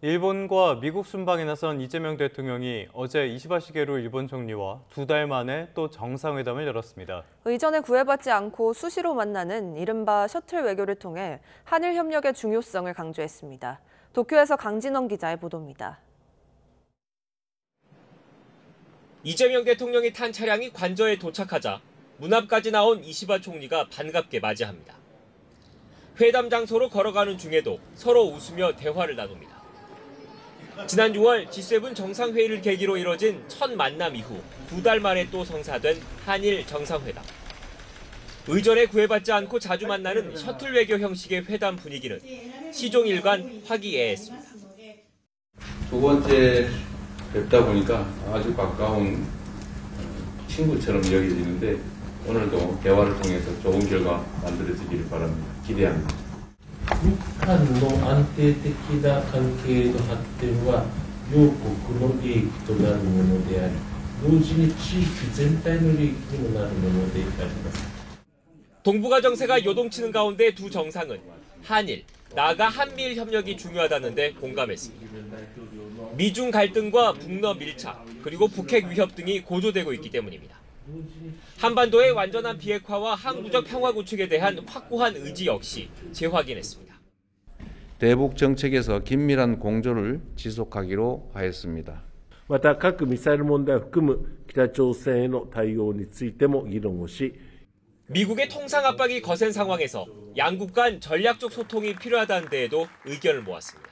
일본과 미국 순방에 나선 이재명 대통령이 어제 이시바 시게루 일본 총리와 2달 만에 또 정상회담을 열었습니다. 의전에 구애받지 않고 수시로 만나는 이른바 셔틀 외교를 통해 한일 협력의 중요성을 강조했습니다. 도쿄에서 강진원 기자의 보도입니다. 이재명 대통령이 탄 차량이 관저에 도착하자 문 앞까지 나온 이시바 총리가 반갑게 맞이합니다. 회담 장소로 걸어가는 중에도 서로 웃으며 대화를 나눕니다. 지난 6월 G7 정상회의를 계기로 이뤄진 첫 만남 이후 2달 만에 또 성사된 한일 정상회담. 의전에 구애받지 않고 자주 만나는 셔틀 외교 형식의 회담 분위기는 시종일관 화기애애했습니다. 두 번째 뵙다 보니까 아주 가까운 친구처럼 여겨지는데 오늘도 대화를 통해서 좋은 결과 만들어지기를 바랍니다. 기대합니다. 日韓の安定的な関係の発展は両国の利益となるものであり、同時に地域全体の利益にもなるものであります。 동북아 정세가 요동치는 가운데 두 정상은 한일, 나아가 한미일 협력이 중요하다는데 공감했습니다. 미중 갈등과 북러 밀착, 그리고 북핵 위협 등이 고조되고 있기 때문입니다. 한반도의 완전한 비핵화와 항구적 평화 구축에 대한 확고한 의지 역시 재확인했습니다. 대북 정책에서 긴밀한 공조를 지속하기로 하였습니다. また核ミサイル問題を含む北朝鮮への対応についても議論をし、 미국의 통상 압박이 거센 상황에서 양국 간 전략적 소통이 필요하다는 데에도 의견을 모았습니다.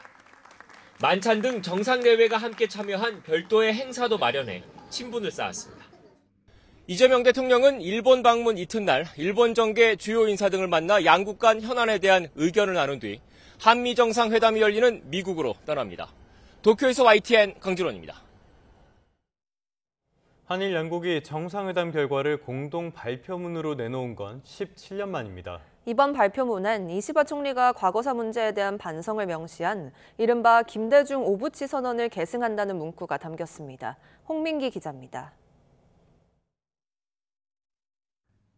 만찬 등 정상 내외가 함께 참여한 별도의 행사도 마련해 친분을 쌓았습니다. 이재명 대통령은 일본 방문 이튿날 일본 정계 주요 인사 등을 만나 양국 간 현안에 대한 의견을 나눈 뒤 한미 정상회담이 열리는 미국으로 떠납니다. 도쿄에서 YTN 강진원입니다. 한일 양국이 정상회담 결과를 공동 발표문으로 내놓은 건 17년 만입니다. 이번 발표문엔 이시바 총리가 과거사 문제에 대한 반성을 명시한 이른바 김대중 오부치 선언을 계승한다는 문구가 담겼습니다. 홍민기 기자입니다.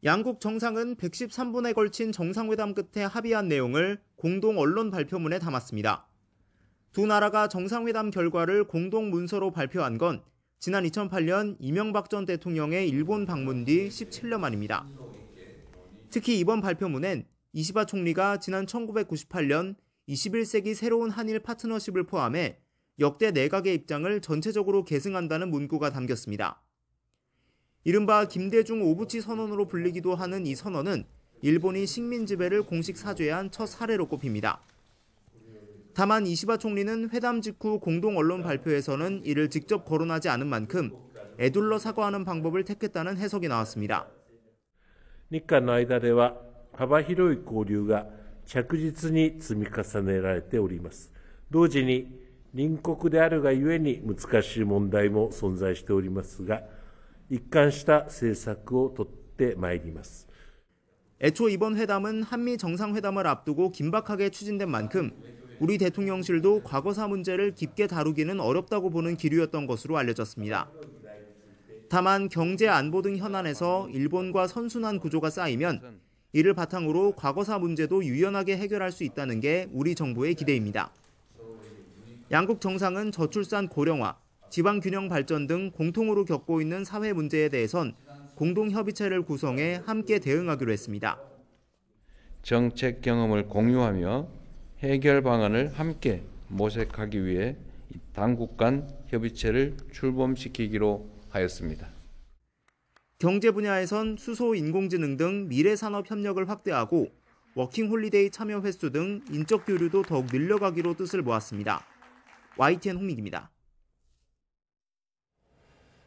양국 정상은 113분에 걸친 정상회담 끝에 합의한 내용을 공동 언론 발표문에 담았습니다. 두 나라가 정상회담 결과를 공동 문서로 발표한 건 지난 2008년 이명박 전 대통령의 일본 방문 뒤 17년 만입니다. 특히 이번 발표문엔 이시바 총리가 지난 1998년 21세기 새로운 한일 파트너십을 포함해 역대 내각의 입장을 전체적으로 계승한다는 문구가 담겼습니다. 이른바 김대중 오부치 선언으로 불리기도 하는 이 선언은 일본이 식민 지배를 공식 사죄한 첫 사례로 꼽힙니다. 다만 이시바 총리는 회담 직후 공동 언론 발표에서는 이를 직접 거론하지 않은 만큼 에둘러 사과하는 방법을 택했다는 해석이 나왔습니다. 日韓の間では幅広い交流が着実に積み重ねられております。同時に隣国であるがゆえに難しい問題も存在しておりますが、一貫した政策を取ってまいります。 애초 이번 회담은 한미 정상회담을 앞두고 긴박하게 추진된 만큼 우리 대통령실도 과거사 문제를 깊게 다루기는 어렵다고 보는 기류였던 것으로 알려졌습니다. 다만 경제 안보 등 현안에서 일본과 선순환 구조가 쌓이면 이를 바탕으로 과거사 문제도 유연하게 해결할 수 있다는 게 우리 정부의 기대입니다. 양국 정상은 저출산 고령화, 지방균형 발전 등 공통으로 겪고 있는 사회 문제에 대해선 공동협의체를 구성해 함께 대응하기로 했습니다. 정책 경험을 공유하며 해결 방안을 함께 모색하기 위해 당국 간 협의체를 출범시키기로 하였습니다. 경제 분야에선 수소, 인공지능 등 미래 산업 협력을 확대하고 워킹홀리데이 참여 횟수 등 인적 교류도 더욱 늘려가기로 뜻을 모았습니다. YTN 홍민기입니다.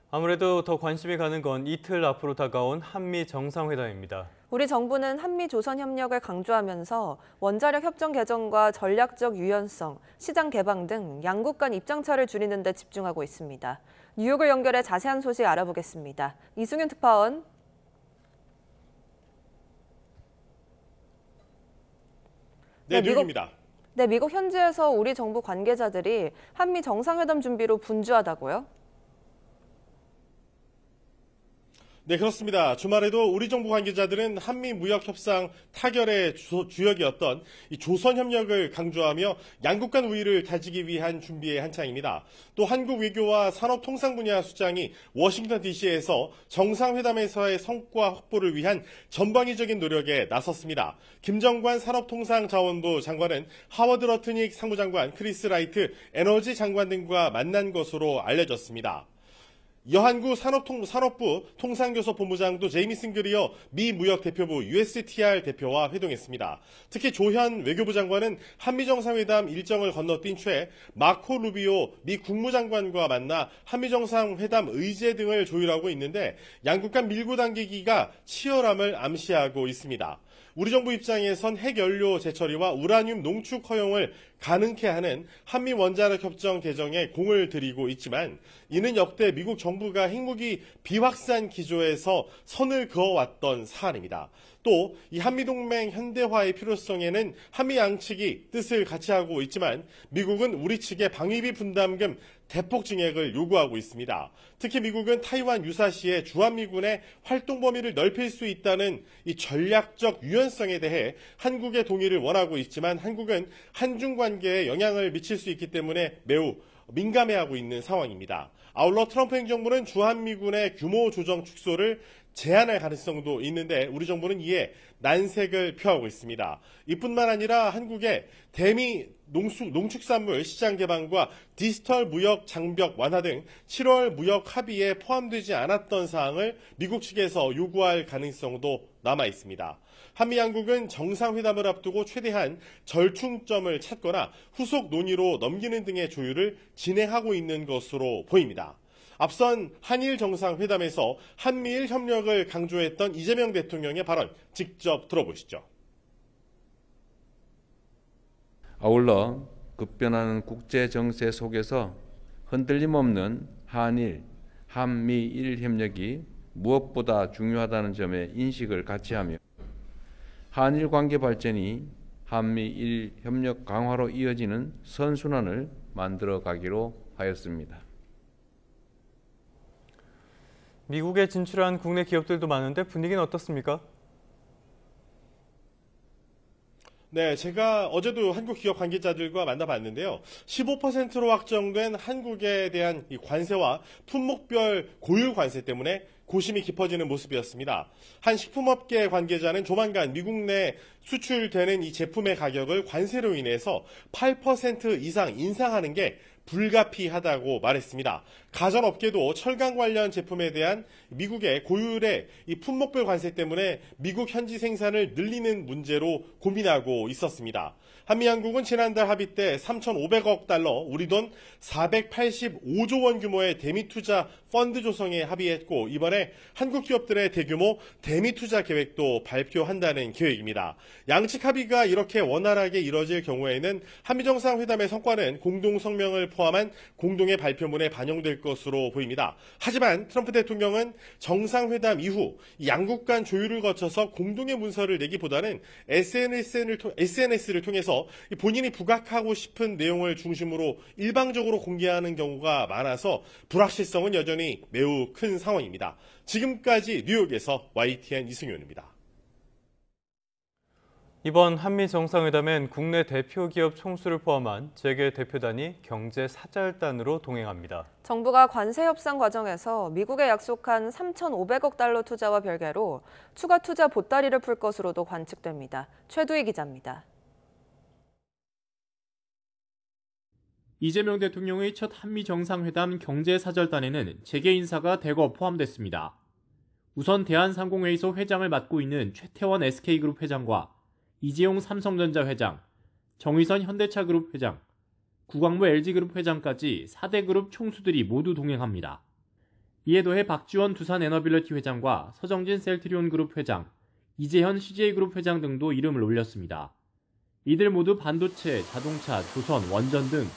아무래도 더 관심이 가는 건 이틀 앞으로 다가온 한미 정상회담입니다. 우리 정부는 한미 조선 협력을 강조하면서 원자력 협정 개정과 전략적 유연성, 시장 개방 등 양국 간 입장차를 줄이는 데 집중하고 있습니다. 뉴욕을 연결해 자세한 소식 알아보겠습니다. 이승윤 특파원. 네, 뉴욕입니다. 미국 현지에서 우리 정부 관계자들이 한미 정상회담 준비로 분주하다고요? 네, 그렇습니다. 주말에도 우리 정부 관계자들은 한미 무역 협상 타결의 주역이었던 이 조선 협력을 강조하며 양국 간 우위를 다지기 위한 준비에 한창입니다. 또 한국 외교와 산업통상 분야 수장이 워싱턴 DC에서 정상회담에서의 성과 확보를 위한 전방위적인 노력에 나섰습니다. 김정관 산업통상자원부 장관은 하워드 러트닉 상무장관, 크리스 라이트 에너지 장관 등과 만난 것으로 알려졌습니다. 여한구 산업부 통상교섭본부장도 제이미슨 그리어 미 무역대표부 USTR 대표와 회동했습니다. 특히 조현 외교부 장관은 한미정상회담 일정을 건너뛴 채 마코 루비오 미 국무장관과 만나 한미정상회담 의제 등을 조율하고 있는데 양국 간 밀고 당기기가 치열함을 암시하고 있습니다. 우리 정부 입장에선 핵연료 재처리와 우라늄 농축 허용을 가능케 하는 한미 원자력 협정 개정에 공을 들이고 있지만 이는 역대 미국 정부가 핵무기 비확산 기조에서 선을 그어왔던 사안입니다. 또 이 한미동맹 현대화의 필요성에는 한미 양측이 뜻을 같이 하고 있지만 미국은 우리 측의 방위비 분담금 대폭 증액을 요구하고 있습니다. 특히 미국은 타이완 유사시에 주한미군의 활동 범위를 넓힐 수 있다는 이 전략적 유연성에 대해 한국의 동의를 원하고 있지만 한국은 한중 관계에 영향을 미칠 수 있기 때문에 매우 민감해하고 있는 상황입니다. 아울러 트럼프 행정부는 주한미군의 규모 조정 축소를 제한할 가능성도 있는데 우리 정부는 이에 난색을 표하고 있습니다. 이뿐만 아니라 한국의 대미 농축산물 시장 개방과 디지털 무역 장벽 완화 등 7월 무역 합의에 포함되지 않았던 사항을 미국 측에서 요구할 가능성도 남아 있습니다. 한미 양국은 정상회담을 앞두고 최대한 절충점을 찾거나 후속 논의로 넘기는 등의 조율을 진행하고 있는 것으로 보입니다. 앞선 한일 정상회담에서 한미일 협력을 강조했던 이재명 대통령의 발언 직접 들어보시죠. 아울러 급변하는 국제 정세 속에서 흔들림 없는 한일, 한미일 협력이 무엇보다 중요하다는 점에 인식을 같이 하며 한일 관계 발전이 한미일 협력 강화로 이어지는 선순환을 만들어 가기로 하였습니다. 미국에 진출한 국내 기업들도 많은데 분위기는 어떻습니까? 네, 제가 어제도 한국 기업 관계자들과 만나봤는데요. 15%로 확정된 한국에 대한 이 관세와 품목별 고유 관세 때문에 고심이 깊어지는 모습이었습니다. 한 식품업계 관계자는 조만간 미국 내 수출되는 이 제품의 가격을 관세로 인해서 8% 이상 인상하는 게 불가피하다고 말했습니다. 가전업계도 철강 관련 제품에 대한 미국의 고율의 이 품목별 관세 때문에 미국 현지 생산을 늘리는 문제로 고민하고 있었습니다. 한미양국은 지난달 합의 때 3,500억 달러, 우리 돈 485조 원 규모의 대미 투자 펀드 조성에 합의했고 이번에 한국 기업들의 대규모 대미 투자 계획도 발표한다는 계획입니다. 양측 합의가 이렇게 원활하게 이뤄질 경우에는 한미 정상회담의 성과는 공동 성명을 포함한 공동의 발표문에 반영될 것으로 보입니다. 하지만 트럼프 대통령은 정상회담 이후 양국 간 조율을 거쳐서 공동의 문서를 내기보다는 SNS를 통해서 본인이 부각하고 싶은 내용을 중심으로 일방적으로 공개하는 경우가 많아서 불확실성은 여전히 매우 큰 상황입니다. 지금까지 뉴욕에서 YTN 이승윤입니다. 이번 한미 정상회담엔 국내 대표 기업 총수를 포함한 재계 대표단이 경제 사절단으로 동행합니다. 정부가 관세 협상 과정에서 미국에 약속한 3,500억 달러 투자와 별개로 추가 투자 보따리를 풀 것으로도 관측됩니다. 최두희 기자입니다. 이재명 대통령의 첫 한미 정상회담 경제사절단에는 재계 인사가 대거 포함됐습니다. 우선 대한상공회의소 회장을 맡고 있는 최태원 SK그룹 회장과 이재용 삼성전자 회장, 정의선 현대차그룹 회장, 구광모 LG그룹 회장까지 4대 그룹 총수들이 모두 동행합니다. 이에 더해 박지원 두산에너빌리티 회장과 서정진 셀트리온그룹 회장, 이재현 CJ그룹 회장 등도 이름을 올렸습니다. 이들 모두 반도체, 자동차, 조선, 원전 등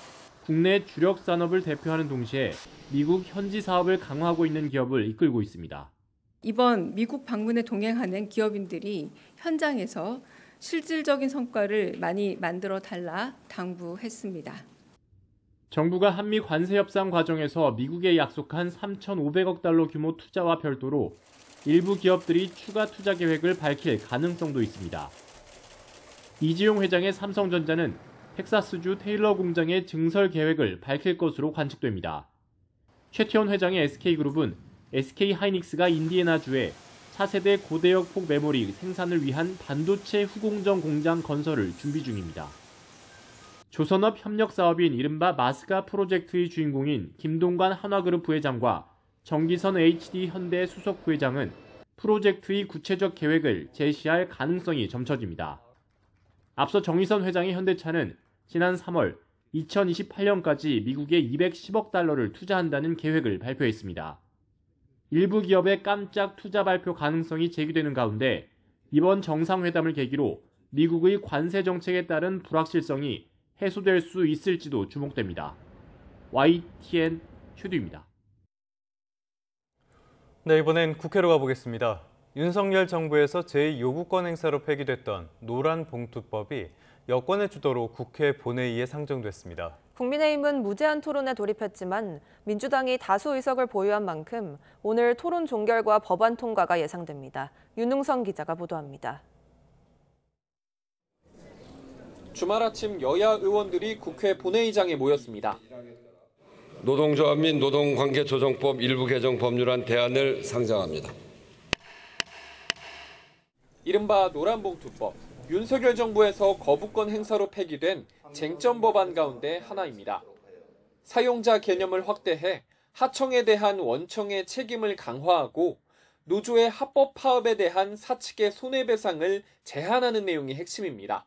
국내 주력 산업을 대표하는 동시에 미국 현지 사업을 강화하고 있는 기업을 이끌고 있습니다. 이번 미국 방문에 동행하는 기업인들이 현장에서 실질적인 성과를 많이 만들어 달라 당부했습니다. 정부가 한미 관세 협상 과정에서 미국에 약속한 3,500억 달러 규모 투자와 별도로 일부 기업들이 추가 투자 계획을 밝힐 가능성도 있습니다. 이지용 회장의 삼성전자는 텍사스주 테일러 공장의 증설 계획을 밝힐 것으로 관측됩니다. 최태원 회장의 SK그룹은 SK하이닉스가 인디애나주에 차세대 고대역 폭 메모리 생산을 위한 반도체 후공정 공장 건설을 준비 중입니다. 조선업 협력 사업인 이른바 마스가 프로젝트의 주인공인 김동관 한화그룹 부회장과 정기선 HD 현대 수석 부회장은 프로젝트의 구체적 계획을 제시할 가능성이 점쳐집니다. 앞서 정의선 회장의 현대차는 지난 3월 2028년까지 미국에 210억 달러를 투자한다는 계획을 발표했습니다. 일부 기업의 깜짝 투자 발표 가능성이 제기되는 가운데 이번 정상회담을 계기로 미국의 관세 정책에 따른 불확실성이 해소될 수 있을지도 주목됩니다. YTN 최두입니다. 네, 이번엔 국회로 가보겠습니다. 윤석열 정부에서 제2요구권 행사로 폐기됐던 노란봉투법이 여권의 주도로 국회 본회의에 상정됐습니다. 국민의힘은 무제한 토론에 돌입했지만 민주당이 다수 의석을 보유한 만큼 오늘 토론 종결과 법안 통과가 예상됩니다. 윤웅성 기자가 보도합니다. 주말 아침 여야 의원들이 국회 본회의장에 모였습니다. 노동조합 및 노동관계조정법 일부 개정 법률안 대안을 상정합니다. 이른바 노란봉투법, 윤석열 정부에서 거부권 행사로 폐기된 쟁점 법안 가운데 하나입니다. 사용자 개념을 확대해 하청에 대한 원청의 책임을 강화하고 노조의 합법 파업에 대한 사측의 손해배상을 제한하는 내용이 핵심입니다.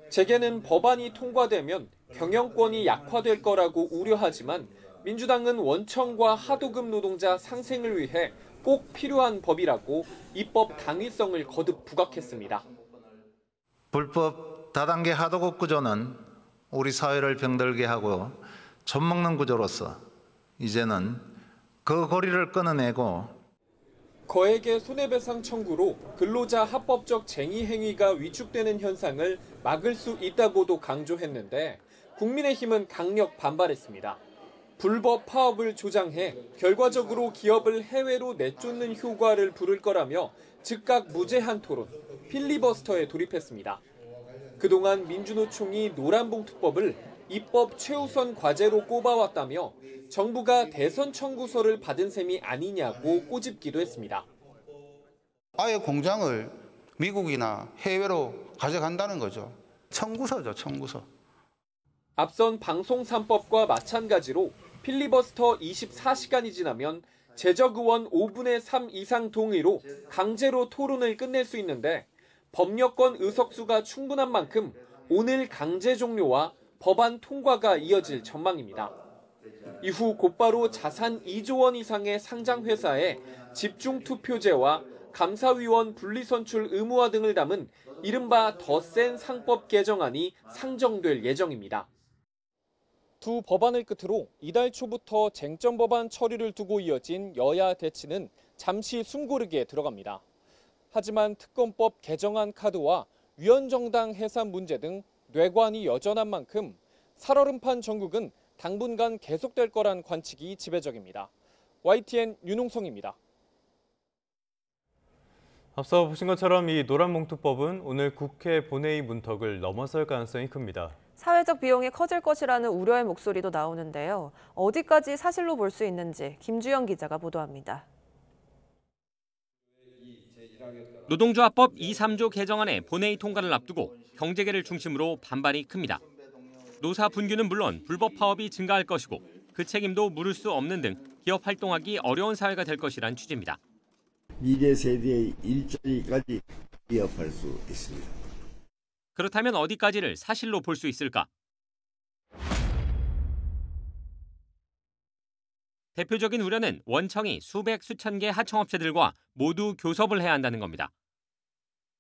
재계는 법안이 통과되면 경영권이 약화될 거라고 우려하지만 민주당은 원청과 하도급 노동자 상생을 위해 꼭 필요한 법이라고 입법 당위성을 거듭 부각했습니다. 불법 다단계 하도급 구조는 우리 사회를 병들게 하고 젖먹는 구조로서 이제는 그 고리를 끊어내고 거액의 손해배상 청구로 근로자 합법적 쟁의 행위가 위축되는 현상을 막을 수 있다고도 강조했는데 국민의힘은 강력 반발했습니다. 불법 파업을 조장해 결과적으로 기업을 해외로 내쫓는 효과를 부를 거라며 즉각 무제한 토론, 필리버스터에 돌입했습니다. 그동안 민주노총이 노란봉투법을 입법 최우선 과제로 꼽아왔다며 정부가 대선 청구서를 받은 셈이 아니냐고 꼬집기도 했습니다. 아예 공장을 미국이나 해외로 가져간다는 거죠. 청구서죠, 청구서. 앞선 방송 3법과 마찬가지로 필리버스터 24시간이 지나면 재적 의원 5분의 3 이상 동의로 강제로 토론을 끝낼 수 있는데 법여권 의석수가 충분한 만큼 오늘 강제 종료와 법안 통과가 이어질 전망입니다. 이후 곧바로 자산 2조 원 이상의 상장 회사에 집중 투표제와 감사위원 분리선출 의무화 등을 담은 이른바 더 센 상법 개정안이 상정될 예정입니다. 두 법안을 끝으로 이달 초부터 쟁점 법안 처리를 두고 이어진 여야 대치는 잠시 숨고르기에 들어갑니다. 하지만 특검법 개정안 카드와 위헌정당 해산 문제 등 뇌관이 여전한 만큼 살얼음판 전국은 당분간 계속될 거란 관측이 지배적입니다. YTN 윤웅성입니다. 앞서 보신 것처럼 이 노란봉투법은 오늘 국회 본회의 문턱을 넘어설 가능성이 큽니다. 사회적 비용이 커질 것이라는 우려의 목소리도 나오는데요. 어디까지 사실로 볼 수 있는지 김주영 기자가 보도합니다. 노동조합법 2, 3조 개정안의 본회의 통과를 앞두고 경제계를 중심으로 반발이 큽니다. 노사 분규는 물론 불법 파업이 증가할 것이고 그 책임도 물을 수 없는 등 기업 활동하기 어려운 사회가 될 것이란 취지입니다. 미래 세대의 일자리까지 위협할 수 있습니다. 그렇다면 어디까지를 사실로 볼 수 있을까? 대표적인 우려는 원청이 수백 수천 개 하청업체들과 모두 교섭을 해야 한다는 겁니다.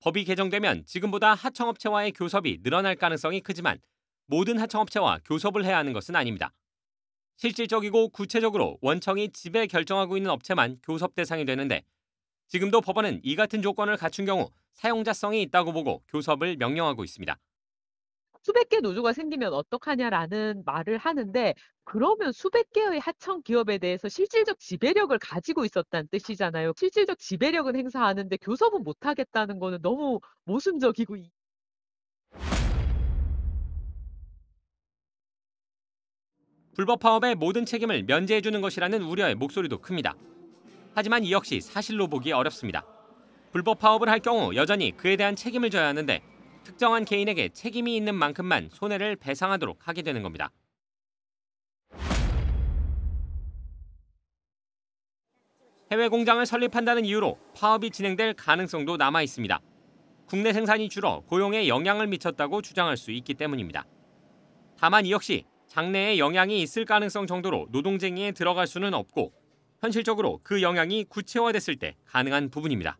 법이 개정되면 지금보다 하청업체와의 교섭이 늘어날 가능성이 크지만 모든 하청업체와 교섭을 해야 하는 것은 아닙니다. 실질적이고 구체적으로 원청이 지배 결정하고 있는 업체만 교섭 대상이 되는데 지금도 법원은 이 같은 조건을 갖춘 경우 사용자성이 있다고 보고 교섭을 명령하고 있습니다. 수백 개 노조가 생기면 어떡하냐라는 말을 하는데 그러면 수백 개의 하청 기업에 대해서 실질적 지배력을 가지고 있었다는 뜻이잖아요. 실질적 지배력은 행사하는데 교섭은 못하겠다는 거는 너무 모순적이고 불법 파업의 모든 책임을 면제해주는 것이라는 우려의 목소리도 큽니다. 하지만 이 역시 사실로 보기 어렵습니다. 불법 파업을 할 경우 여전히 그에 대한 책임을 져야 하는데 특정한 개인에게 책임이 있는 만큼만 손해를 배상하도록 하게 되는 겁니다. 해외 공장을 설립한다는 이유로 파업이 진행될 가능성도 남아 있습니다. 국내 생산이 줄어 고용에 영향을 미쳤다고 주장할 수 있기 때문입니다. 다만 이 역시 장래에 영향이 있을 가능성 정도로 노동쟁의에 들어갈 수는 없고 현실적으로 그 영향이 구체화됐을 때 가능한 부분입니다.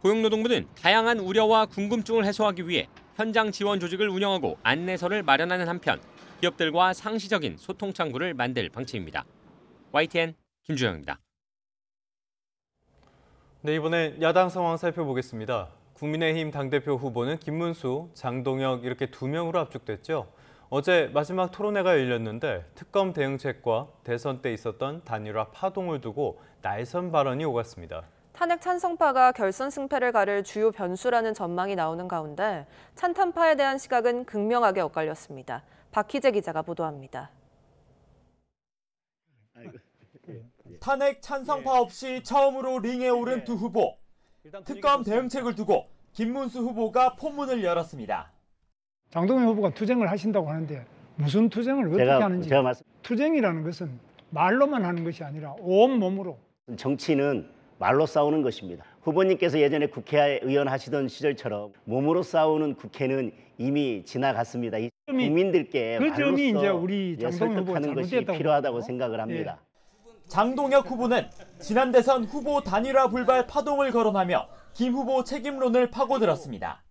고용노동부는 다양한 우려와 궁금증을 해소하기 위해 현장 지원 조직을 운영하고 안내서를 마련하는 한편 기업들과 상시적인 소통 창구를 만들 방침입니다. YTN 김주영입니다. 네, 이번엔 야당 상황 살펴보겠습니다. 국민의힘 당대표 후보는 김문수, 장동혁 이렇게 2명으로 압축됐죠. 어제 마지막 토론회가 열렸는데 특검 대응책과 대선 때 있었던 단일화 파동을 두고 날선 발언이 오갔습니다. 탄핵 찬성파가 결선 승패를 가를 주요 변수라는 전망이 나오는 가운데 찬탄파에 대한 시각은 극명하게 엇갈렸습니다. 박희재 기자가 보도합니다. 탄핵 찬성파 없이 처음으로 링에 오른 두 후보. 특검 대응책을 두고 김문수 후보가 포문을 열었습니다. 장동혁 후보가 투쟁을 하신다고 하는데 무슨 투쟁을 어떻게 하는지. 투쟁이라는 것은 말로만 하는 것이 아니라 온몸으로. 정치는 말로 싸우는 것입니다. 후보님께서 예전에 국회의원 하시던 시절처럼 몸으로 싸우는 국회는 이미 지나갔습니다. 국민들께 그 점이 이제 말로써 우리 장동혁 후보가 설득하는 것이 필요하다고 생각을 합니다. 장동혁 후보는 지난 대선 후보 단일화 불발 파동을 거론하며 김 후보 책임론을 파고들었습니다.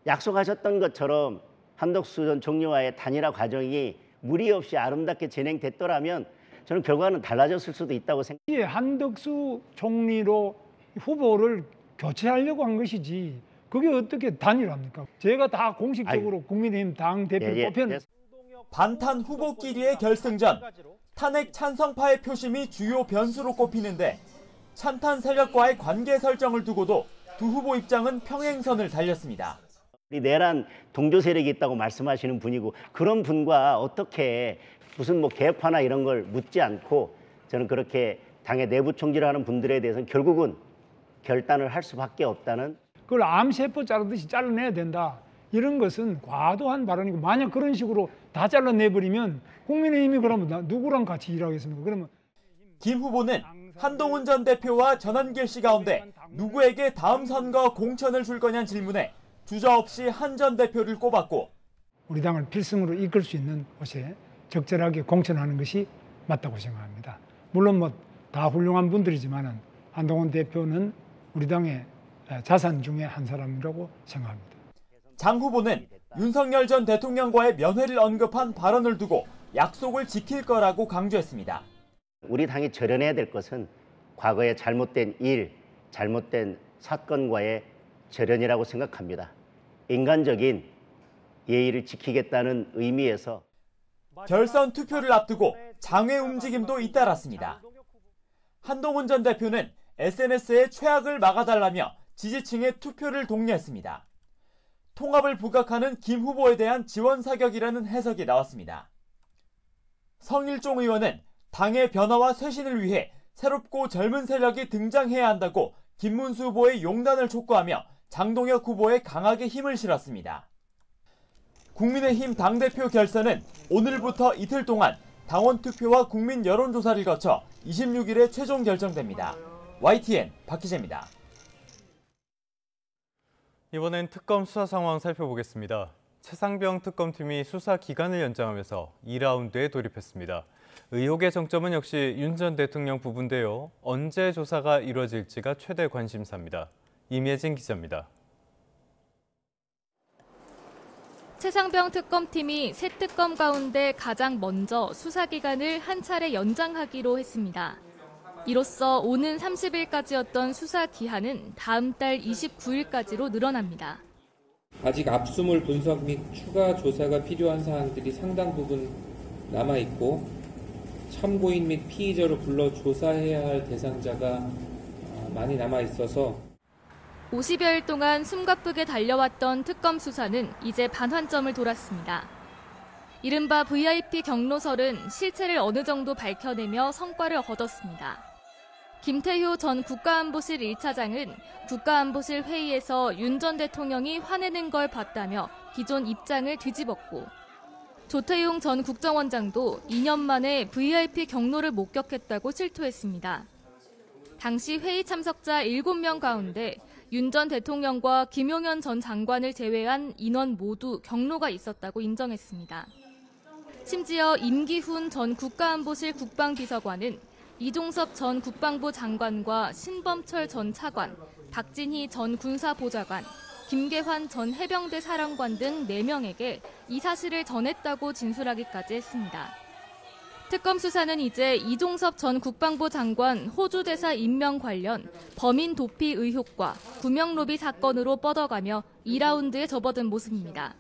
약속하셨던 것처럼 한덕수 전 총리와의 단일화 과정이 무리 없이 아름답게 진행됐더라면 저는 결과는 달라졌을 수도 있다고 생각합니다. 한덕수 총리로 후보를 교체하려고 한 것이지 그게 어떻게 단일화입니까? 제가 다 공식적으로 국민의힘 당대표를 뽑혔는데. 반탄 후보끼리의 결승전. 탄핵 찬성파의 표심이 주요 변수로 꼽히는데 찬탄 세력과의 관계 설정을 두고도 두 후보 입장은 평행선을 달렸습니다. 우리 내란 동조 세력이 있다고 말씀하시는 분이고 그런 분과 어떻게 무슨 개파나 이런 걸 묻지 않고 저는 그렇게 당의 내부 총질을 하는 분들에 대해서는 결국은 결단을 할 수밖에 없다는. 그걸 암세포 자르듯이 잘라내야 된다. 이런 것은 과도한 발언이고 만약 그런 식으로 다 잘라내버리면 국민의힘이 그러면 누구랑 같이 일하겠습니까? 그러면 김 후보는 한동훈 전 대표와 전한길 씨 가운데 누구에게 다음 선거 공천을 줄 거냐는 질문에 주저없이 한 전 대표를 꼽았고 우리 당을 필승으로 이끌 수 있는 곳에 적절하게 공천하는 것이 맞다고 생각합니다. 물론 다 훌륭한 분들이지만은 한동훈 대표는 우리 당의 자산 중에 한 사람이라고 생각합니다. 장 후보는 윤석열 전 대통령과의 면회를 언급한 발언을 두고 약속을 지킬 거라고 강조했습니다. 우리 당이 절연해야 될 것은 과거의 잘못된 일, 잘못된 사건과의 절연이라고 생각합니다. 인간적인 예의를 지키겠다는 의미에서 결선 투표를 앞두고 장외 움직임도 잇따랐습니다. 한동훈 전 대표는 SNS에 최악을 막아달라며 지지층의 투표를 독려했습니다. 통합을 부각하는 김 후보에 대한 지원 사격이라는 해석이 나왔습니다. 성일종 의원은 당의 변화와 쇄신을 위해 새롭고 젊은 세력이 등장해야 한다고 김문수 후보의 용단을 촉구하며 장동혁 후보에 강하게 힘을 실었습니다. 국민의힘 당대표 결선은 오늘부터 이틀 동안 당원 투표와 국민 여론조사를 거쳐 26일에 최종 결정됩니다. YTN 박희재입니다. 이번엔 특검 수사 상황 살펴보겠습니다. 최상병 특검팀이 수사 기간을 연장하면서 2라운드에 돌입했습니다. 의혹의 정점은 역시 윤 전 대통령 부부인데요. 언제 조사가 이루어질지가 최대 관심사입니다. 임예진 기자입니다. 최상병 특검팀이 새 특검 가운데 가장 먼저 수사 기간을 한 차례 연장하기로 했습니다. 이로써 오는 30일까지였던 수사 기한은 다음 달 29일까지로 늘어납니다. 아직 압수물 분석 및 추가 조사가 필요한 사항들이 상당 부분 남아있고 참고인 및 피의자로 불러 조사해야 할 대상자가 많이 남아있어서 50여일 동안 숨가쁘게 달려왔던 특검 수사는 이제 반환점을 돌았습니다. 이른바 VIP 경로설은 실체를 어느 정도 밝혀내며 성과를 거뒀습니다. 김태효 전 국가안보실 1차장은 국가안보실 회의에서 윤 전 대통령이 화내는 걸 봤다며 기존 입장을 뒤집었고, 조태용 전 국정원장도 2년 만에 VIP 경로를 목격했다고 실토했습니다. 당시 회의 참석자 7명 가운데 윤 전 대통령과 김용현 전 장관을 제외한 인원 모두 경로가 있었다고 인정했습니다. 심지어 임기훈 전 국가안보실 국방비서관은 이종섭 전 국방부 장관과 신범철 전 차관, 박진희 전 군사보좌관, 김계환 전 해병대 사령관 등 4명에게 이 사실을 전했다고 진술하기까지 했습니다. 특검 수사는 이제 이종섭 전 국방부 장관 호주 대사 임명 관련 범인 도피 의혹과 구명로비 사건으로 뻗어가며 2라운드에 접어든 모습입니다.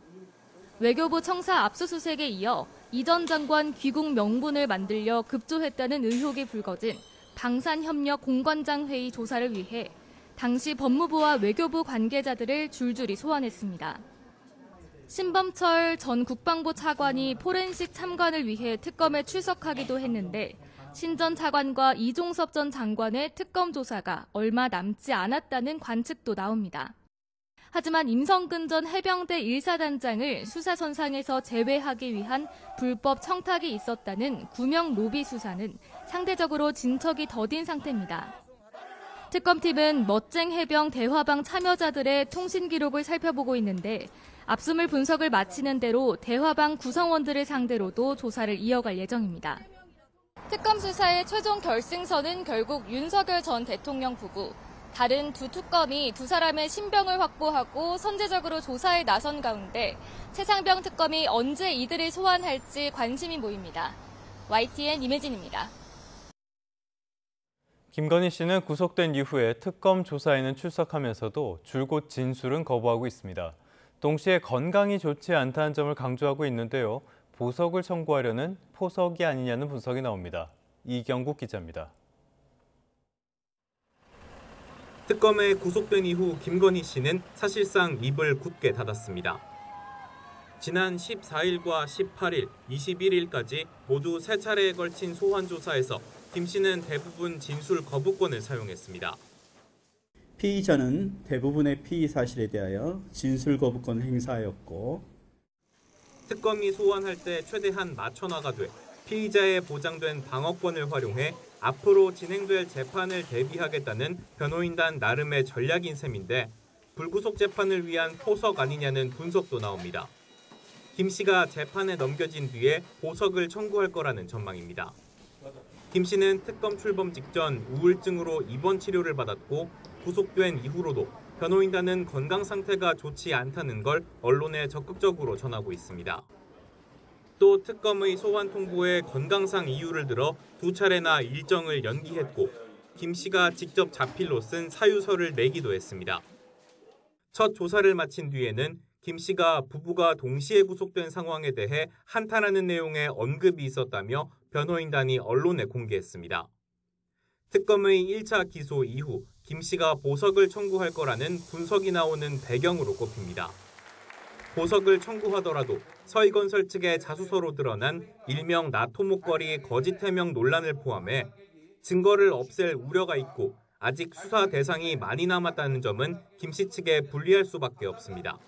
외교부 청사 압수수색에 이어 이 전 장관 귀국 명분을 만들려 급조했다는 의혹이 불거진 방산협력 공관장 회의 조사를 위해 당시 법무부와 외교부 관계자들을 줄줄이 소환했습니다. 신범철 전 국방부 차관이 포렌식 참관을 위해 특검에 출석하기도 했는데 신 전 차관과 이종섭 전 장관의 특검 조사가 얼마 남지 않았다는 관측도 나옵니다. 하지만 임성근 전 해병대 1사단장을 수사선상에서 제외하기 위한 불법 청탁이 있었다는 구명 로비 수사는 상대적으로 진척이 더딘 상태입니다. 특검팀은 멋쟁 해병 대화방 참여자들의 통신 기록을 살펴보고 있는데 압수물 분석을 마치는 대로 대화방 구성원들을 상대로도 조사를 이어갈 예정입니다. 특검 수사의 최종 결승선은 결국 윤석열 전 대통령 부부. 다른 두 특검이 두 사람의 신병을 확보하고 선제적으로 조사에 나선 가운데 최상병 특검이 언제 이들을 소환할지 관심이 모입니다. YTN 임혜진입니다. 김건희 씨는 구속된 이후에 특검 조사에는 출석하면서도 줄곧 진술은 거부하고 있습니다. 동시에 건강이 좋지 않다는 점을 강조하고 있는데요. 보석을 청구하려는 포석이 아니냐는 분석이 나옵니다. 이경국 기자입니다. 특검에 구속된 이후 김건희 씨는 사실상 입을 굳게 닫았습니다. 지난 14일과 18일, 21일까지 모두 3차례에 걸친 소환 조사에서 김 씨는 대부분 진술 거부권을 사용했습니다. 피의자는 대부분의 피의 사실에 대하여 진술 거부권을 행사하였고, 특검이 소환할 때 최대한 맞춰나가 돼 피의자의 보장된 방어권을 활용해 앞으로 진행될 재판을 대비하겠다는 변호인단 나름의 전략인 셈인데 불구속 재판을 위한 포석 아니냐는 분석도 나옵니다. 김 씨가 재판에 넘겨진 뒤에 보석을 청구할 거라는 전망입니다. 김 씨는 특검 출범 직전 우울증으로 입원 치료를 받았고 구속된 이후로도 변호인단은 건강 상태가 좋지 않다는 걸 언론에 적극적으로 전하고 있습니다. 또 특검의 소환 통보에 건강상 이유를 들어 2차례나 일정을 연기했고 김 씨가 직접 자필로 쓴 사유서를 내기도 했습니다. 첫 조사를 마친 뒤에는 김 씨가 부부가 동시에 구속된 상황에 대해 한탄하는 내용의 언급이 있었다며 변호인단이 언론에 공개했습니다. 특검의 1차 기소 이후 김 씨가 보석을 청구할 거라는 분석이 나오는 배경으로 꼽힙니다. 보석을 청구하더라도 서희건설 측의 자수서로 드러난 일명 나토목걸이 거짓 해명 논란을 포함해 증거를 없앨 우려가 있고 아직 수사 대상이 많이 남았다는 점은 김 씨 측에 불리할 수밖에 없습니다.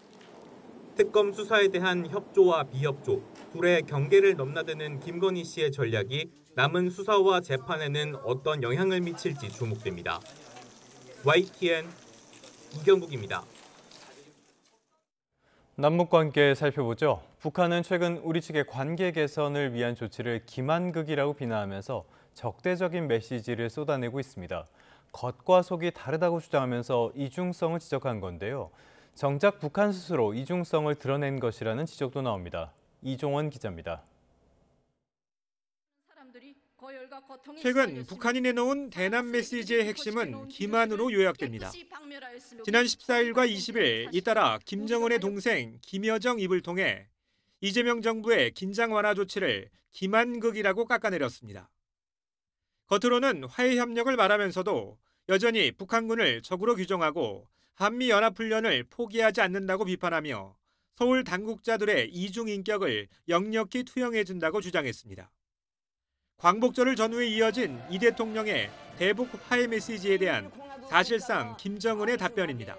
특검 수사에 대한 협조와 비협조, 둘의 경계를 넘나드는 김건희 씨의 전략이 남은 수사와 재판에는 어떤 영향을 미칠지 주목됩니다. YTN 이경국입니다. 남북관계 살펴보죠. 북한은 최근 우리 측의 관계 개선을 위한 조치를 기만극이라고 비난하면서 적대적인 메시지를 쏟아내고 있습니다. 겉과 속이 다르다고 주장하면서 이중성을 지적한 건데요. 정작 북한 스스로 이중성을 드러낸 것이라는 지적도 나옵니다. 이종원 기자입니다. 최근 북한이 내놓은 대남 메시지의 핵심은 기만으로 요약됩니다. 지난 14일과 20일 잇따라 김정은의 동생 김여정 입을 통해 이재명 정부의 긴장 완화 조치를 기만극이라고 깎아내렸습니다. 겉으로는 화해 협력을 말하면서도 여전히 북한군을 적으로 규정하고 한미연합훈련을 포기하지 않는다고 비판하며 서울 당국자들의 이중 인격을 역력히 투영해준다고 주장했습니다. 광복절을 전후에 이어진 이 대통령의 대북 화해 메시지에 대한 사실상 김정은의 답변입니다.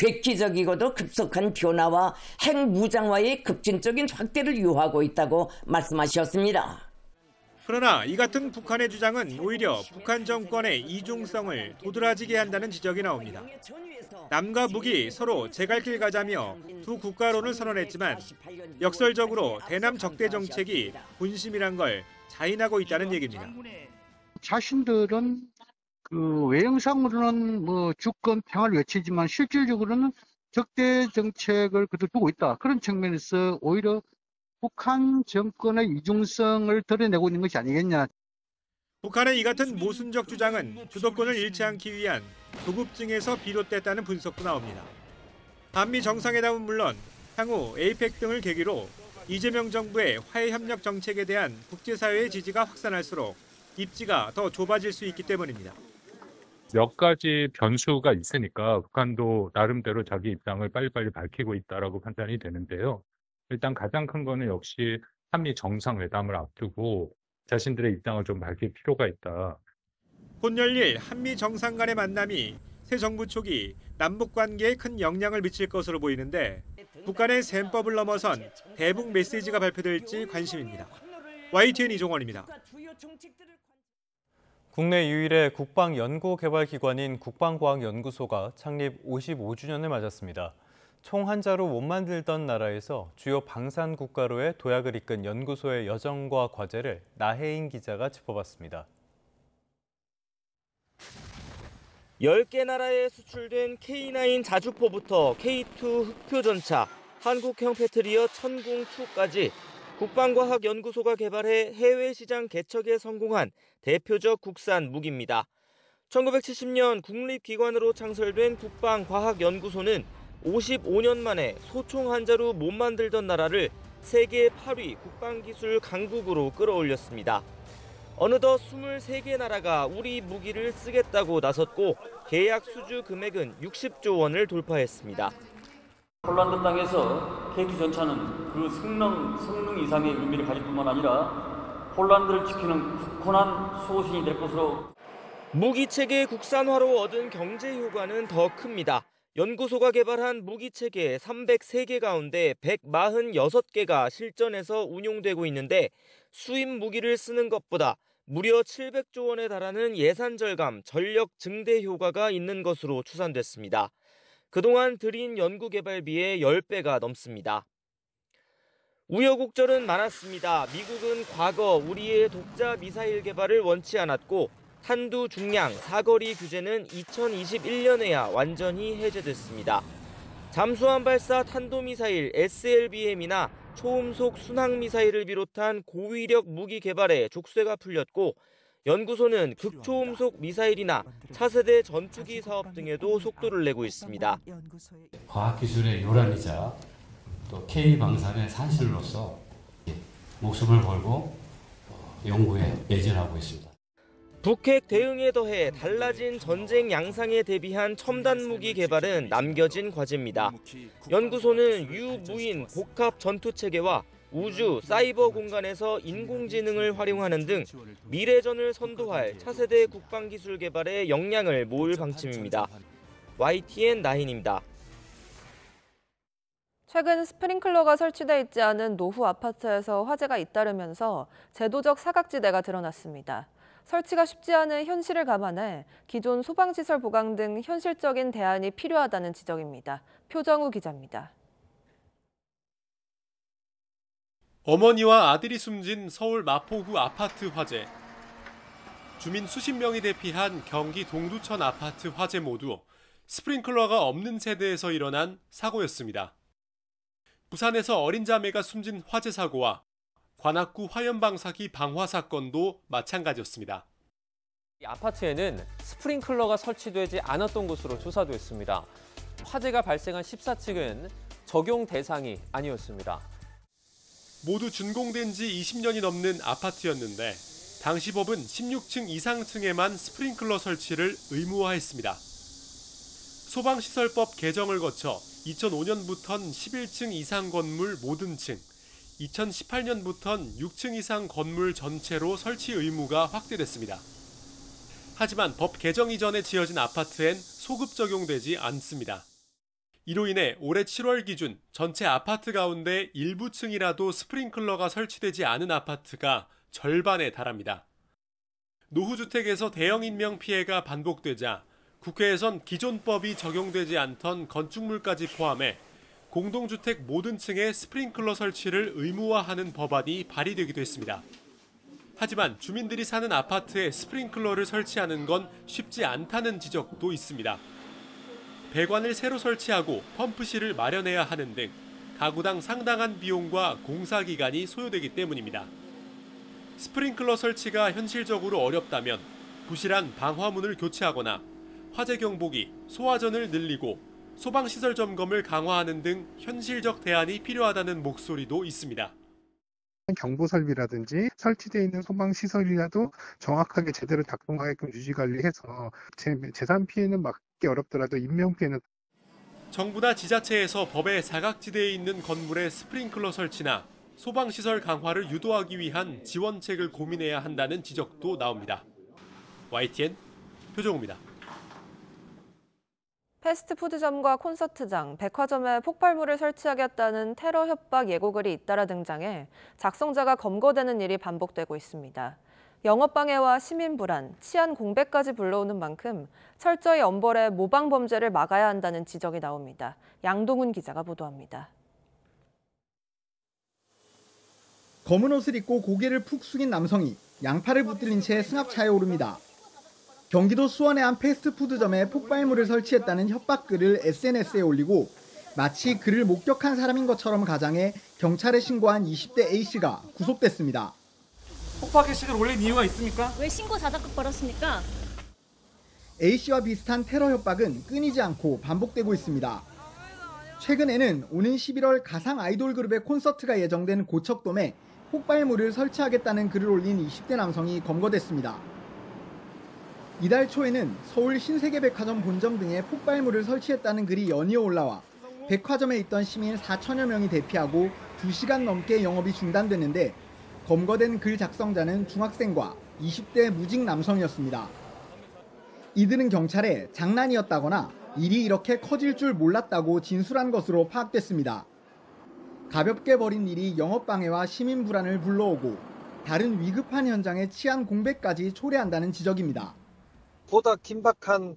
획기적이고도 급속한 변화와 핵무장화의 급진적인 확대를 요하고 있다고 말씀하셨습니다. 그러나 이 같은 북한의 주장은 오히려 북한 정권의 이중성을 도드라지게 한다는 지적이 나옵니다. 남과 북이 서로 제갈길 가자며 두 국가론을 선언했지만 역설적으로 대남 적대 정책이 본심이란 걸 자인하고 있다는 얘기입니다. 자신들은 그 외형상으로는 뭐 주권 평화를 외치지만 실질적으로는 적대 정책을 그대로 두고 있다. 그런 측면에서 오히려 북한 정권의 이중성을 드러내고 있는 것이 아니겠냐. 북한의 이 같은 모순적 주장은 주도권을 잃지 않기 위한 조급증에서 비롯됐다는 분석도 나옵니다. 한미 정상회담은 물론 향후 에이펙 등을 계기로 이재명 정부의 화해 협력 정책에 대한 국제사회의 지지가 확산할수록 입지가 더 좁아질 수 있기 때문입니다. 몇 가지 변수가 있으니까 북한도 나름대로 자기 입장을 빨리빨리 밝히고 있다라고 판단이 되는데요. 일단 가장 큰 거는 역시 한미 정상회담을 앞두고 자신들의 입장을 좀 밝힐 필요가 있다. 곧 열릴 한미 정상 간의 만남이 새 정부 초기 남북 관계에 큰 영향을 미칠 것으로 보이는데 북한의 셈법을 넘어선 대북 메시지가 발표될지 관심입니다. YTN 이종원입니다. 국내 유일의 국방연구개발기관인 국방과학연구소가 창립 55주년을 맞았습니다. 총 한자로 못 만들던 나라에서 주요 방산 국가로의 도약을 이끈 연구소의 여정과 과제를 나혜인 기자가 짚어봤습니다. 10개 나라에 수출된 K9 자주포부터 K2 흑표전차, 한국형 패트리어 천궁2까지 국방과학연구소가 개발해 해외 시장 개척에 성공한 대표적 국산 무기입니다. 1970년 국립기관으로 창설된 국방과학연구소는 55년 만에 소총 한자로 못 만들던 나라를 세계 8위 국방기술 강국으로 끌어올렸습니다. 어느덧 23개 나라가 우리 무기를 쓰겠다고 나섰고 계약 수주 금액은 60조 원을 돌파했습니다. 폴란드 땅에서 K2 전차는 그 성능 이상의 의미를 가질 뿐만 아니라 폴란드를 지키는 굳건한 수호신이 될 것으로. 무기체계 국산화로 얻은 경제 효과는 더 큽니다. 연구소가 개발한 무기체계 303개 가운데 146개가 실전에서 운용되고 있는데 수입 무기를 쓰는 것보다 무려 700조 원에 달하는 예산 절감, 전력 증대 효과가 있는 것으로 추산됐습니다. 그동안 들인 연구개발비의 10배가 넘습니다. 우여곡절은 많았습니다. 미국은 과거 우리의 독자 미사일 개발을 원치 않았고 탄두 중량 사거리 규제는 2021년에야 완전히 해제됐습니다. 잠수함 발사 탄도미사일 SLBM이나 초음속 순항미사일을 비롯한 고위력 무기 개발에 족쇄가 풀렸고 연구소는 극초음속 미사일이나 차세대 전투기 사업 등에도 속도를 내고 있습니다. 과학기술의 요란이자 또 K방산의 산실로서 목숨을 걸고 연구에 매진하고 있습니다. 북핵 대응에 더해 달라진 전쟁 양상에 대비한 첨단 무기 개발은 남겨진 과제입니다. 연구소는 유무인 복합 전투체계와 우주, 사이버 공간에서 인공지능을 활용하는 등 미래전을 선도할 차세대 국방기술 개발에 역량을 모을 방침입니다. YTN 나인입니다. 최근 스프링클러가 설치돼 있지 않은 노후 아파트에서 화재가 잇따르면서 제도적 사각지대가 드러났습니다. 설치가 쉽지 않은 현실을 감안해 기존 소방시설 보강 등 현실적인 대안이 필요하다는 지적입니다. 표정우 기자입니다. 어머니와 아들이 숨진 서울 마포구 아파트 화재. 주민 수십 명이 대피한 경기 동두천 아파트 화재 모두 스프링클러가 없는 세대에서 일어난 사고였습니다. 부산에서 어린 자매가 숨진 화재 사고와 관악구 화염방사기 방화 사건도 마찬가지였습니다. 이 아파트에는 스프링클러가 설치되지 않았던 것으로 조사됐습니다. 화재가 발생한 14층은 적용 대상이 아니었습니다. 모두 준공된 지 20년이 넘는 아파트였는데 당시 법은 16층 이상층에만 스프링클러 설치를 의무화했습니다. 소방시설법 개정을 거쳐 2005년부터는 11층 이상 건물 모든 층, 2018년부터는 6층 이상 건물 전체로 설치 의무가 확대됐습니다. 하지만 법 개정 이전에 지어진 아파트엔 소급 적용되지 않습니다. 이로 인해 올해 7월 기준 전체 아파트 가운데 일부 층이라도 스프링클러가 설치되지 않은 아파트가 절반에 달합니다. 노후주택에서 대형 인명 피해가 반복되자 국회에선 기존법이 적용되지 않던 건축물까지 포함해 공동주택 모든 층에 스프링클러 설치를 의무화하는 법안이 발의되기도 했습니다. 하지만 주민들이 사는 아파트에 스프링클러를 설치하는 건 쉽지 않다는 지적도 있습니다. 배관을 새로 설치하고 펌프실을 마련해야 하는 등 가구당 상당한 비용과 공사 기간이 소요되기 때문입니다. 스프링클러 설치가 현실적으로 어렵다면 부실한 방화문을 교체하거나 화재 경보기, 소화전을 늘리고 소방시설 점검을 강화하는 등 현실적 대안이 필요하다는 목소리도 있습니다. 경보 설비라든지 설치되어 있는 소방시설이라도 정확하게 제대로 작동하게끔 유지관리해서 재산 피해는 막기 어렵더라도 인명피해는. 정부나 지자체에서 법의 사각지대에 있는 건물의 스프링클러 설치나 소방시설 강화를 유도하기 위한 지원책을 고민해야 한다는 지적도 나옵니다. YTN 표정우입니다. 패스트푸드점과 콘서트장, 백화점에 폭발물을 설치하겠다는 테러 협박 예고글이 잇따라 등장해 작성자가 검거되는 일이 반복되고 있습니다. 영업방해와 시민불안, 치안 공백까지 불러오는 만큼 철저히 엄벌해 모방 범죄를 막아야 한다는 지적이 나옵니다. 양동훈 기자가 보도합니다. 검은 옷을 입고 고개를 푹 숙인 남성이 양팔을 붙들린 채 승합차에 오릅니다. 경기도 수원의 한 패스트푸드점에 폭발물을 설치했다는 협박글을 SNS에 올리고 마치 그를 목격한 사람인 것처럼 가장해 경찰에 신고한 20대 A씨가 구속됐습니다. 폭파 게시글 올린 이유가 있습니까? 왜 신고 자작극 벌였습니까? A씨와 비슷한 테러 협박은 끊이지 않고 반복되고 있습니다. 최근에는 오는 11월 가상 아이돌 그룹의 콘서트가 예정된 고척돔에 폭발물을 설치하겠다는 글을 올린 20대 남성이 검거됐습니다. 이달 초에는 서울 신세계백화점 본점 등에 폭발물을 설치했다는 글이 연이어 올라와 백화점에 있던 시민 4천여 명이 대피하고 2시간 넘게 영업이 중단됐는데 검거된 글 작성자는 중학생과 20대 무직 남성이었습니다. 이들은 경찰에 장난이었다거나 일이 이렇게 커질 줄 몰랐다고 진술한 것으로 파악됐습니다. 가볍게 벌인 일이 영업방해와 시민불안을 불러오고 다른 위급한 현장의 치안 공백까지 초래한다는 지적입니다. 보다 긴박한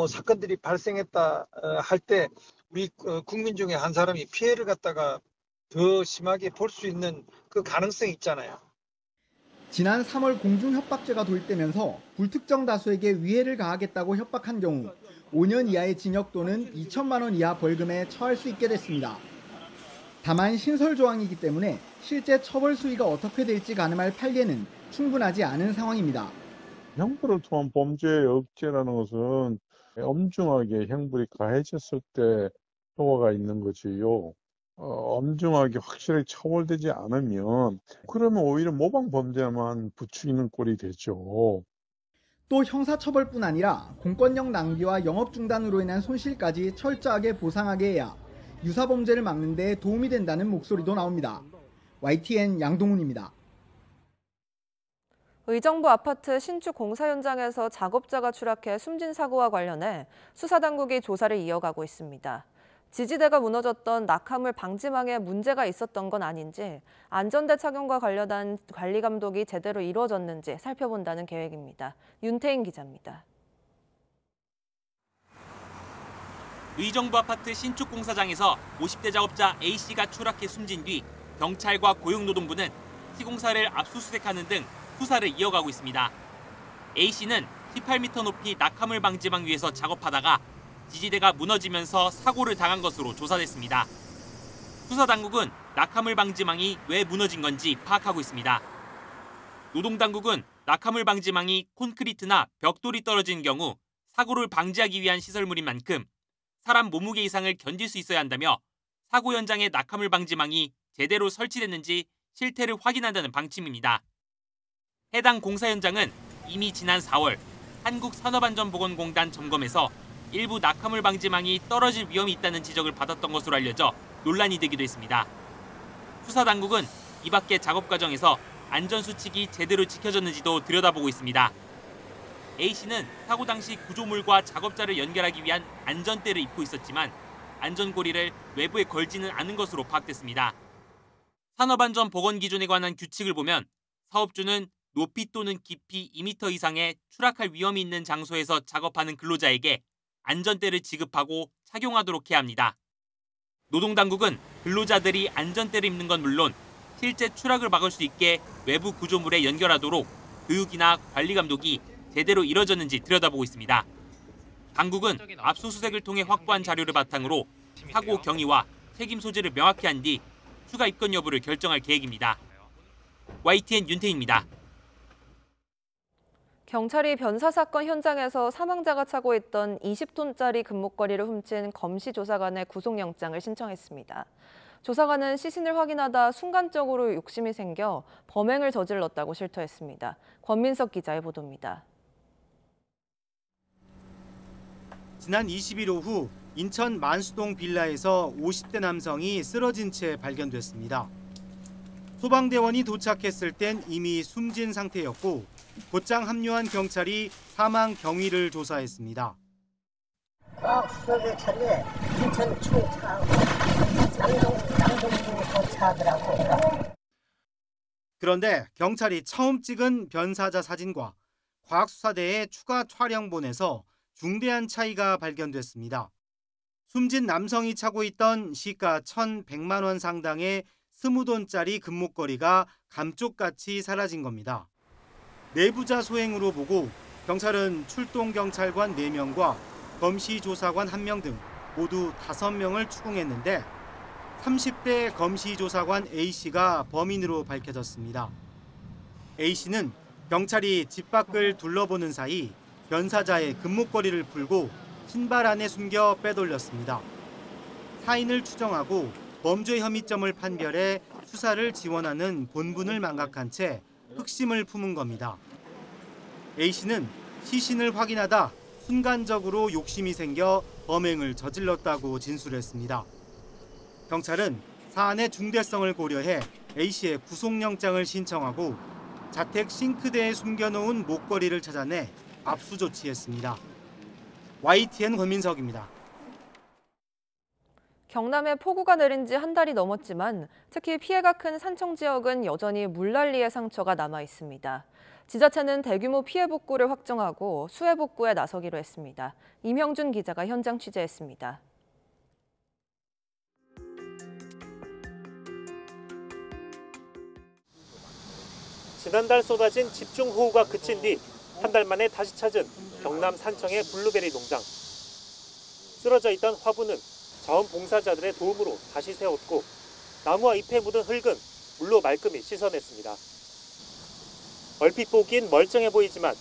사건들이 발생했다 할 때 우리 국민 중에 한 사람이 피해를 갖다가 더 심하게 볼 수 있는 그 가능성이 있잖아요. 지난 3월 공중협박죄가 도입되면서 불특정 다수에게 위해를 가하겠다고 협박한 경우 5년 이하의 징역 또는 2천만 원 이하 벌금에 처할 수 있게 됐습니다. 다만 신설 조항이기 때문에 실제 처벌 수위가 어떻게 될지 가늠할 판례는 충분하지 않은 상황입니다. 형벌을 통한 범죄의 억제라는 것은 엄중하게 형벌이 가해졌을 때 효과가 있는 거지요. 엄중하게 확실하게 처벌되지 않으면 그러면 오히려 모방 범죄만 부추기는 꼴이 되죠. 또 형사처벌뿐 아니라 공권력 낭비와 영업 중단으로 인한 손실까지 철저하게 보상하게 해야 유사범죄를 막는 데 도움이 된다는 목소리도 나옵니다. YTN 양동훈입니다. 의정부 아파트 신축 공사 현장에서 작업자가 추락해 숨진 사고와 관련해 수사당국이 조사를 이어가고 있습니다. 지지대가 무너졌던 낙하물 방지망에 문제가 있었던 건 아닌지 안전대 착용과 관련한 관리 감독이 제대로 이루어졌는지 살펴본다는 계획입니다. 윤태인 기자입니다. 의정부 아파트 신축 공사장에서 50대 작업자 A씨가 추락해 숨진 뒤 경찰과 고용노동부는 시공사를 압수수색하는 등 수사를 이어가고 있습니다. A씨는 18m 높이 낙하물 방지망 위에서 작업하다가 지지대가 무너지면서 사고를 당한 것으로 조사됐습니다. 수사당국은 낙하물 방지망이 왜 무너진 건지 파악하고 있습니다. 노동당국은 낙하물 방지망이 콘크리트나 벽돌이 떨어진 경우 사고를 방지하기 위한 시설물인 만큼 사람 몸무게 이상을 견딜 수 있어야 한다며 사고 현장에 낙하물 방지망이 제대로 설치됐는지 실태를 확인한다는 방침입니다. 해당 공사 현장은 이미 지난 4월 한국산업안전보건공단 점검에서 일부 낙하물 방지망이 떨어질 위험이 있다는 지적을 받았던 것으로 알려져 논란이 되기도 했습니다. 수사당국은 이 밖의 작업 과정에서 안전수칙이 제대로 지켜졌는지도 들여다보고 있습니다. A씨는 사고 당시 구조물과 작업자를 연결하기 위한 안전대를 입고 있었지만 안전고리를 외부에 걸지는 않은 것으로 파악됐습니다. 산업안전보건기준에 관한 규칙을 보면 사업주는 높이 또는 깊이 2m 이상의 추락할 위험이 있는 장소에서 작업하는 근로자에게 안전대를 지급하고 착용하도록 해야 합니다. 노동당국은 근로자들이 안전대를 입는 건 물론 실제 추락을 막을 수 있게 외부 구조물에 연결하도록 교육이나 관리 감독이 제대로 이뤄졌는지 들여다보고 있습니다. 당국은 압수수색을 통해 확보한 자료를 바탕으로 사고 경위와 책임 소재를 명확히 한 뒤 추가 입건 여부를 결정할 계획입니다. YTN 윤태희입니다. 경찰이 변사 사건 현장에서 사망자가 차고 있던 20톤짜리 금목걸이를 훔친 검시 조사관의 구속영장을 신청했습니다. 조사관은 시신을 확인하다 순간적으로 욕심이 생겨 범행을 저질렀다고 실토했습니다. 권민석 기자의 보도입니다. 지난 20일 오후 인천 만수동 빌라에서 50대 남성이 쓰러진 채 발견됐습니다. 소방대원이 도착했을 땐 이미 숨진 상태였고 곧장 합류한 경찰이 사망 경위를 조사했습니다. 과학수사대 차례 인천 총차하고 남동부 도차하더라고. 그런데 경찰이 처음 찍은 변사자 사진과 과학수사대의 추가 촬영본에서 중대한 차이가 발견됐습니다. 숨진 남성이 차고 있던 시가 1,100만 원 상당의 20돈짜리 금목걸이가 감쪽같이 사라진 겁니다. 내부자 소행으로 보고 경찰은 출동 경찰관 4명과 검시 조사관 1명 등 모두 5명을 추궁했는데 30대 검시 조사관 A씨가 범인으로 밝혀졌습니다. A씨는 경찰이 집 밖을 둘러보는 사이 변사자의 금목걸이를 풀고 신발 안에 숨겨 빼돌렸습니다. 사인을 추정하고 범죄 혐의점을 판별해 수사를 지원하는 본분을 망각한 채 흑심을 품은 겁니다. A씨는 시신을 확인하다 순간적으로 욕심이 생겨 범행을 저질렀다고 진술했습니다. 경찰은 사안의 중대성을 고려해 A씨의 구속영장을 신청하고 자택 싱크대에 숨겨놓은 목걸이를 찾아내 압수 조치했습니다. YTN 권민석입니다. 경남에 폭우가 내린 지 한 달이 넘었지만 특히 피해가 큰 산청 지역은 여전히 물난리의 상처가 남아 있습니다. 지자체는 대규모 피해 복구를 확정하고 수해 복구에 나서기로 했습니다. 임형준 기자가 현장 취재했습니다. 지난달 쏟아진 집중호우가 그친 뒤 한 달 만에 다시 찾은 경남 산청의 블루베리 농장. 쓰러져 있던 화분은 자원봉사자들의 도움으로 다시 세웠고 나무와 잎에 묻은 흙은 물로 말끔히 씻어냈습니다. 얼핏 보기엔 멀쩡해 보이지만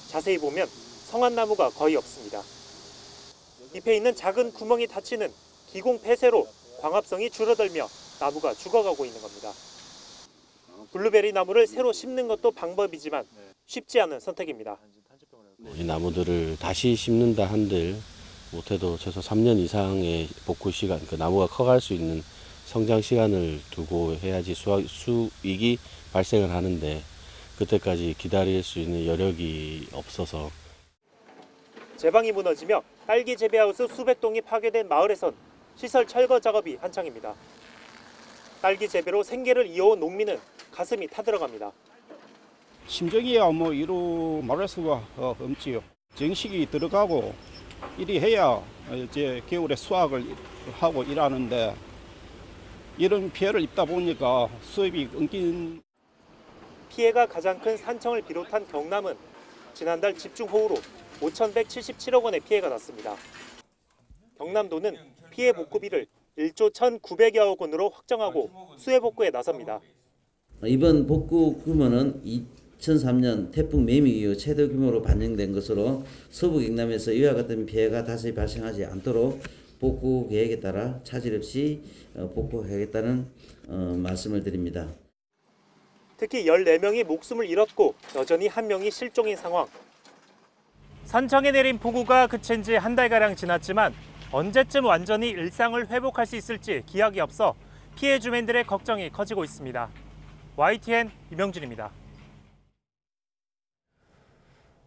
자세히 보면 성한나무가 거의 없습니다. 잎에 있는 작은 구멍이 닫히는 기공 폐쇄로 광합성이 줄어들며 나무가 죽어가고 있는 겁니다. 블루베리 나무를 새로 심는 것도 방법이지만 쉽지 않은 선택입니다. 이 나무들을 다시 심는다 한들 못해도 최소 3년 이상의 복구 시간, 그 나무가 커갈 수 있는 성장 시간을 두고 해야지 수익이 발생을 하는데 그때까지 기다릴 수 있는 여력이 없어서. 제방이 무너지며 딸기 재배하우스 수백 동이 파괴된 마을에선 시설 철거 작업이 한창입니다. 딸기 재배로 생계를 이어온 농민은 가슴이 타들어갑니다. 심정이야 뭐 이루 말할 수가 없지요. 정식이 들어가고 이리 해야 이제 겨울에 수확을 하고 일하는데 이런 피해를 입다 보니까 수입이 끊긴. 피해가 가장 큰 산청을 비롯한 경남은 지난달 집중호우로 5,177억 원의 피해가 났습니다. 경남도는 피해 복구비를 1조 1,900여억 원으로 확정하고 수해 복구에 나섭니다. 이번 복구 규모는 2003년 태풍 매미 이후 최대 규모로 반영된 것으로 서부 경남에서 이와 같은 피해가 다시 발생하지 않도록 복구 계획에 따라 차질 없이 복구하겠다는 말씀을 드립니다. 특히 14명이 목숨을 잃었고 여전히 1명이 실종인 상황. 산청에 내린 폭우가 그친 지 한 달가량 지났지만 언제쯤 완전히 일상을 회복할 수 있을지 기약이 없어 피해 주민들의 걱정이 커지고 있습니다. YTN 이명준입니다.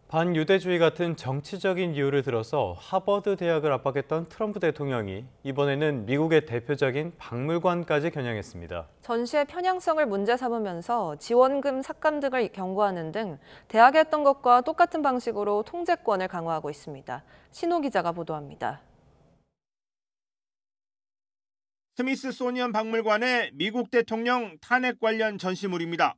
반유대주의 같은 정치적인 이유를 들어서 하버드 대학을 압박했던 트럼프 대통령이 이번에는 미국의 대표적인 박물관까지 겨냥했습니다. 전시의 편향성을 문제 삼으면서 지원금 삭감 등을 경고하는 등 대학에 했던 것과 똑같은 방식으로 통제권을 강화하고 있습니다. 신호 기자가 보도합니다. 스미스소니언 박물관의 미국 대통령 탄핵 관련 전시물입니다.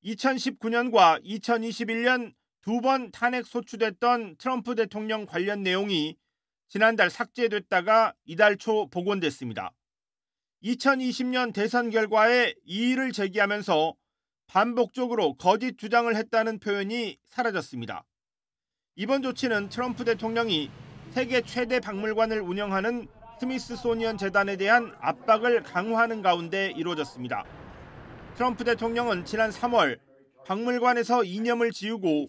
2019년과 2021년 두 번 탄핵 소추됐던 트럼프 대통령 관련 내용이 지난달 삭제됐다가 이달 초 복원됐습니다. 2020년 대선 결과에 이의를 제기하면서 반복적으로 거짓 주장을 했다는 표현이 사라졌습니다. 이번 조치는 트럼프 대통령이 세계 최대 박물관을 운영하는 스미스소니언 재단에 대한 압박을 강화하는 가운데 이루어졌습니다. 트럼프 대통령은 지난 3월 박물관에서 이념을 지우고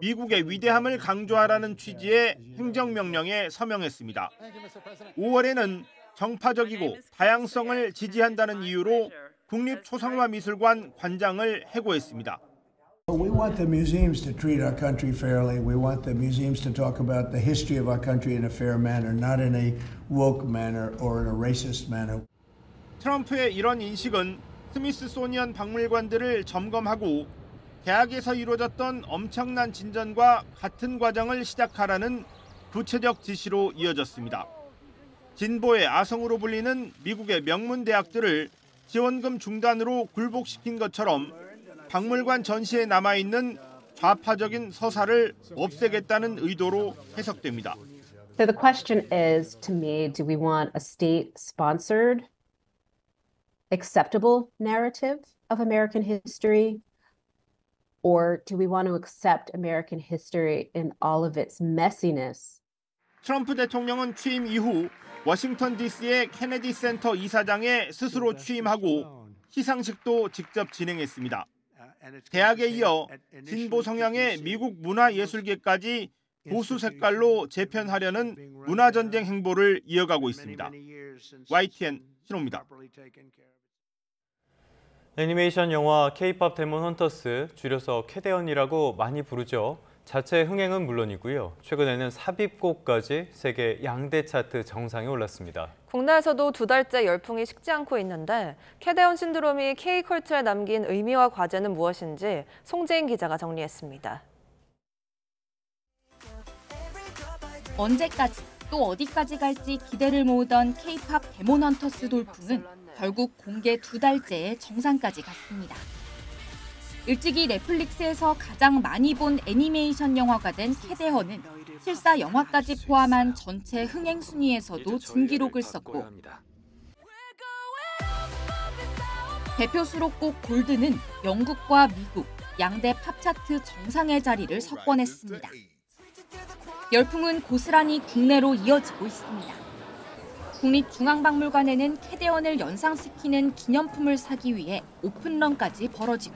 미국의 위대함을 강조하라는 취지의 행정명령에 서명했습니다. 5월에는 정파적이고 다양성을 지지한다는 이유로 국립초상화미술관 관장을 해고했습니다. We want the museums to treat our country fairly. We want the museums to talk about the history of our country in a fair manner, not in a woke manner or in a racist manner. 트럼프의 이런 인식은 스미스소니언 박물관들을 점검하고 대학에서 이루어졌던 엄청난 진전과 같은 과정을 시작하라는 구체적 지시로 이어졌습니다. 진보의 아성으로 불리는 미국의 명문 대학들을 지원금 중단으로 굴복시킨 것처럼 박물관 전시에 남아있는 좌파적인 서사를 없애겠다는 의도로 해석됩니다. So the question is, to me, do we want a state-sponsored, acceptable narrative of American history? Or do we want to accept American history in all of its messiness? 트럼프 대통령은 취임 이후 워싱턴 DC의 케네디 센터 이사장에 스스로 취임하고 시상식도 직접 진행했습니다. 대학에 이어 진보 성향의 미국 문화예술계까지 보수 색깔로 재편하려는 문화전쟁 행보를 이어가고 있습니다. YTN 신호입니다. 애니메이션 영화 K-팝 데몬 헌터스, 줄여서 캐데언이라고 많이 부르죠. 자체 흥행은 물론이고요. 최근에는 삽입곡까지 세계 양대 차트 정상에 올랐습니다. 국내에서도 두 달째 열풍이 식지 않고 있는데 캐데언 신드롬이 K컬처에 남긴 의미와 과제는 무엇인지 송재인 기자가 정리했습니다. 언제까지 또 어디까지 갈지 기대를 모으던 K-팝 데몬 헌터스 돌풍은 결국 공개 두 달째에 정상까지 갔습니다. 일찍이 넷플릭스에서 가장 많이 본 애니메이션 영화가 된 캐데헌은 실사 영화까지 포함한 전체 흥행 순위에서도 진기록을 썼고 대표 수록곡 골드는 영국과 미국 양대 팝 차트 정상의 자리를 석권했습니다. 열풍은 고스란히 국내로 이어지고 있습니다. 국립중앙박물관에는 캐데헌을 연상시키는 기념품을 사기 위해 오픈런까지 벌어지고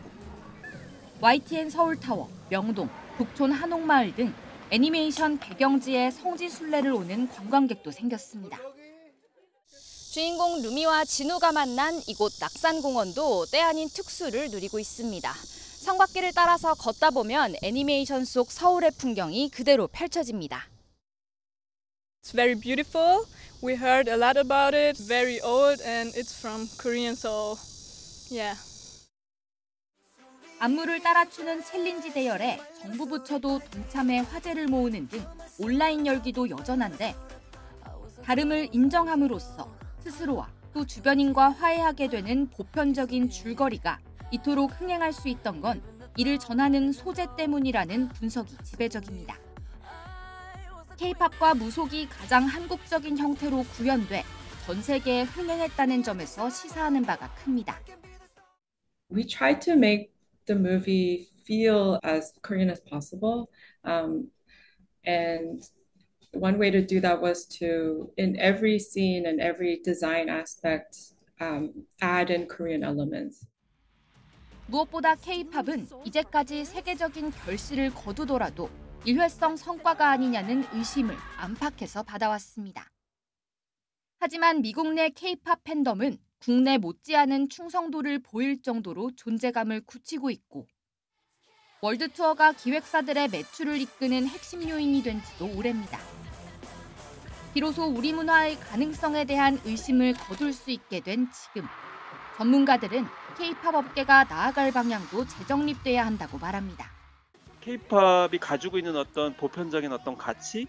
YTN 서울타워, 명동, 북촌 한옥마을 등 애니메이션 배경지에 성지순례를 오는 관광객도 생겼습니다. 주인공 루미와 진우가 만난 이곳 낙산공원도 때 아닌 특수를 누리고 있습니다. 성곽길을 따라서 걷다 보면 애니메이션 속 서울의 풍경이 그대로 펼쳐집니다. It's very beautiful. We heard a lot about it. Very old and it's from Korean, so yeah. 안무를 따라추는 챌린지 대열에 정부 부처도 동참해 화제를 모으는 등 온라인 열기도 여전한데 다름을 인정함으로써 스스로와 또 주변인과 화해하게 되는 보편적인 줄거리가 이토록 흥행할 수 있던 건 이를 전하는 소재 때문이라는 분석이 지배적입니다. K-팝과 무속이 가장 한국적인 형태로 구현돼 전 세계에 흥행했다는 점에서 시사하는 바가 큽니다. We tried to make the movie feel as Korean as possible. And one way to do that was to, in every scene and every design aspect, add in Korean elements. 무엇보다 K-팝은 이제까지 세계적인 결실을 거두더라도 일회성 성과가 아니냐는 의심을 안팎에서 받아왔습니다. 하지만 미국 내 K-팝 팬덤은 국내 못지않은 충성도를 보일 정도로 존재감을 굳히고 있고 월드 투어가 기획사들의 매출을 이끄는 핵심 요인이 된 지도 오래입니다. 비로소 우리 문화의 가능성에 대한 의심을 거둘 수 있게 된 지금, 전문가들은 K-팝 업계가 나아갈 방향도 재정립돼야 한다고 말합니다. K-팝이 가지고 있는 어떤 보편적인 어떤 가치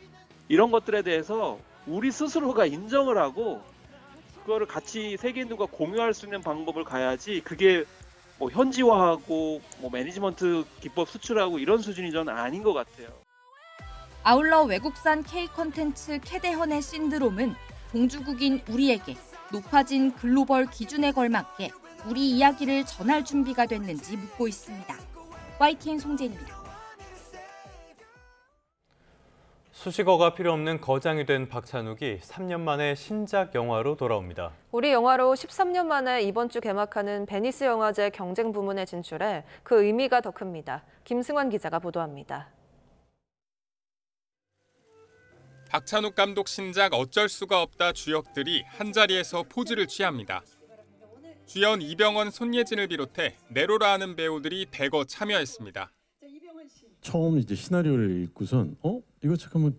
이런 것들에 대해서 우리 스스로가 인정을 하고 그거를 같이 세계인들과 공유할 수 있는 방법을 가야지 그게 뭐 현지화하고 뭐 매니지먼트 기법 수출하고 이런 수준이 전 아닌 것 같아요. 아울러 외국산 K 콘텐츠 캐대헌의 신드롬은 동주국인 우리에게 높아진 글로벌 기준에 걸맞게 우리 이야기를 전할 준비가 됐는지 묻고 있습니다. YTN 송재인입니다. 수식어가 필요 없는 거장이 된 박찬욱이 3년 만에 신작 영화로 돌아옵니다. 우리 영화로 13년 만에 이번 주 개막하는 베니스 영화제 경쟁 부문에 진출해 그 의미가 더 큽니다. 김승환 기자가 보도합니다. 박찬욱 감독 신작 어쩔 수가 없다 주역들이 한자리에서 포즈를 취합니다. 주연 이병헌, 손예진을 비롯해 네로라 하는 배우들이 대거 참여했습니다. 처음 이제 시나리오를 읽고선 이거 잠깐만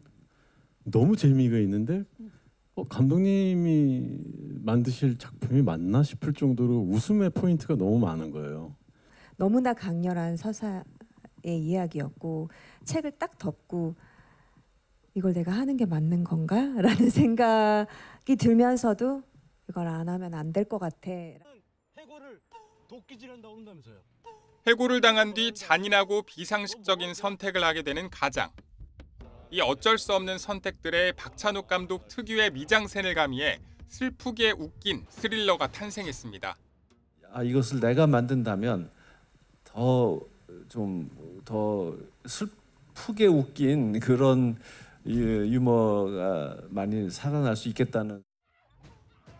너무 재미가 있는데 감독님이 만드실 작품이 맞나 싶을 정도로 웃음의 포인트가 너무 많은 거예요. 너무나 강렬한 서사의 이야기였고 책을 딱 덮고 이걸 내가 하는 게 맞는 건가? 라는 생각이 들면서도 이걸 안 하면 안 될 것 같아. 해고를 도끼질한다 온다면서요. 해고를 당한 뒤 잔인하고 비상식적인 선택을 하게 되는 가장. 이 어쩔 수 없는 선택들에 박찬욱 감독 특유의 미장센을 가미해 슬프게 웃긴 스릴러가 탄생했습니다. 이것을 내가 만든다면 더 슬프게 웃긴 그런 유머가 많이 살아날 수 있겠다는.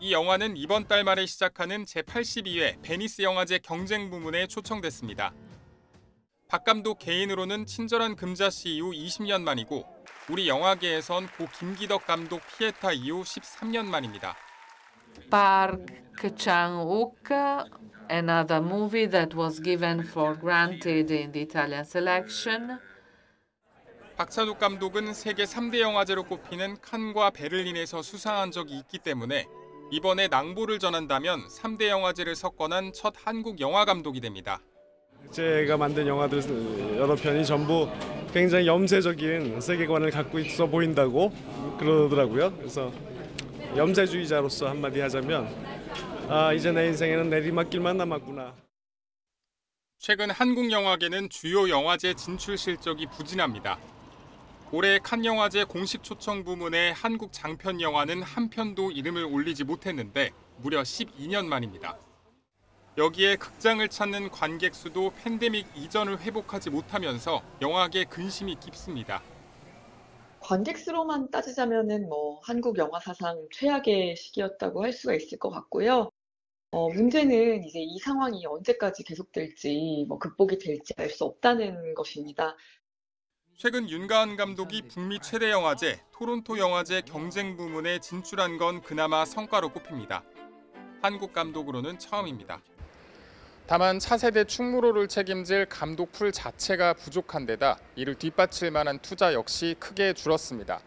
이 영화는 이번 달 말에 시작하는 제82회 베니스 영화제 경쟁 부문에 초청됐습니다. 박 감독 개인으로는 친절한 금자씨 이후 20년 만이고 우리 영화계에선 고 김기덕 감독 피에타 이후 13년 만입니다. Park Chan-wook, another movie that was given for granted in the Italian selection. 박찬욱 감독은 세계 3대 영화제로 꼽히는 칸과 베를린에서 수상한 적이 있기 때문에 이번에 낭보를 전한다면 3대 영화제를 석권한 첫 한국 영화 감독이 됩니다. 제가 만든 영화들 여러 편이 전부 굉장히 염세적인 세계관을 갖고 있어 보인다고 그러더라고요. 그래서 염세주의자로서 한마디 하자면 이제 내 인생에는 내리막길만 남았구나. 최근 한국 영화계는 주요 영화제 진출 실적이 부진합니다. 올해 칸 영화제 공식 초청 부문에 한국 장편 영화는 한 편도 이름을 올리지 못했는데 무려 12년 만입니다. 여기에 극장을 찾는 관객 수도 팬데믹 이전을 회복하지 못하면서 영화계 근심이 깊습니다. 관객 수로만 따지자면은 한국 영화 사상 최악의 시기였다고 할 수가 있을 것 같고요. 문제는 이제 이 상황이 언제까지 계속될지 극복이 될지 알 수 없다는 것입니다. 최근 윤가은 감독이 북미 최대 영화제 토론토 영화제 경쟁 부문에 진출한 건 그나마 성과로 꼽힙니다. 한국 감독으로는 처음입니다. 다만 차세대 충무로를 책임질 감독 풀 자체가 부족한 데다 이를 뒷받칠 만한 투자 역시 크게 줄었습니다.